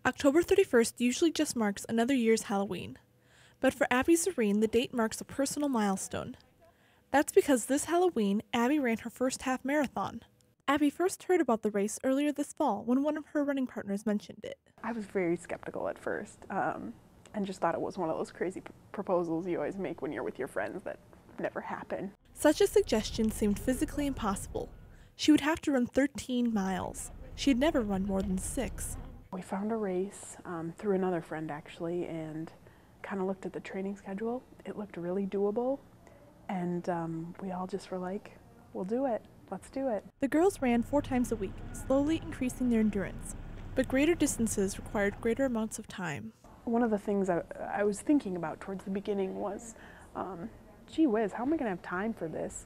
October 31st usually just marks another year's Halloween. But for Abby Zerrien, the date marks a personal milestone. That's because this Halloween, Abby ran her first half marathon. Abby first heard about the race earlier this fall when one of her running partners mentioned it. I was very skeptical at first and just thought it was one of those crazy proposals you always make when you're with your friends that never happen. Such a suggestion seemed physically impossible. She would have to run 13 miles. She had never run more than 6. We found a race through another friend actually and kind of looked at the training schedule. It looked really doable and we all just were like, we'll do it. Let's do it. The girls ran 4 times a week, slowly increasing their endurance. But greater distances required greater amounts of time. One of the things I was thinking about towards the beginning was, gee whiz, how am I going to have time for this?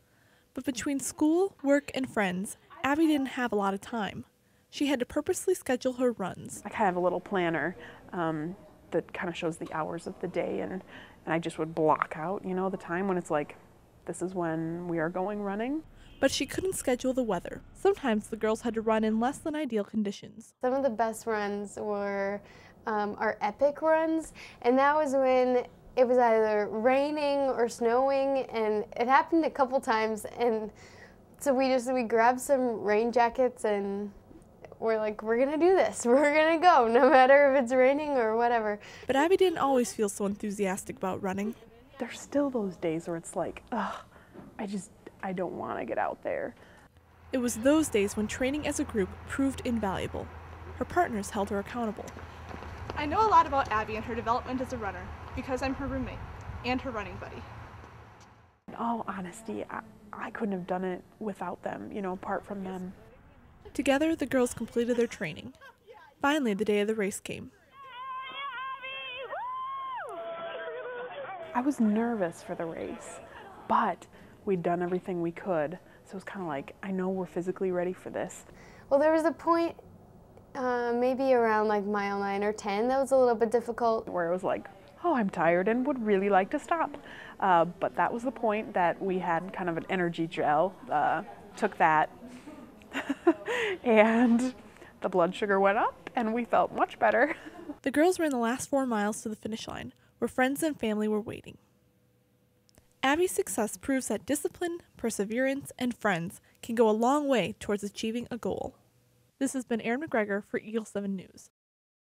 But between school, work, and friends, Abby didn't have a lot of time. She had to purposely schedule her runs. I kind of have a little planner that kind of shows the hours of the day, and I just would block out, you know, the time when it's like, this is when we are going running. But she couldn't schedule the weather. Sometimes the girls had to run in less than ideal conditions. Some of the best runs were our epic runs, and that was when it was either raining or snowing, and it happened a couple times, and so we grabbed some rain jackets and we're like, we're gonna do this, we're gonna go, no matter if it's raining or whatever. But Abby didn't always feel so enthusiastic about running. There's still those days where it's like, ugh, I don't want to get out there. It was those days when training as a group proved invaluable. Her partners held her accountable. I know a lot about Abby and her development as a runner because I'm her roommate and her running buddy. In all honesty, I couldn't have done it without them, you know, apart from them. Together, the girls completed their training. Finally, the day of the race came. I was nervous for the race, but we'd done everything we could, so it was kind of like, I know we're physically ready for this. Well, there was a point, maybe around like mile 9 or 10, that was a little bit difficult. Where it was like, oh, I'm tired and would really like to stop. But that was the point that we had kind of an energy gel, took that, and the blood sugar went up and we felt much better. The girls ran the last 4 miles to the finish line, where friends and family were waiting. Abby's success proves that discipline, perseverance, and friends can go a long way towards achieving a goal. This has been Erin McGregor for Eagle 7 News.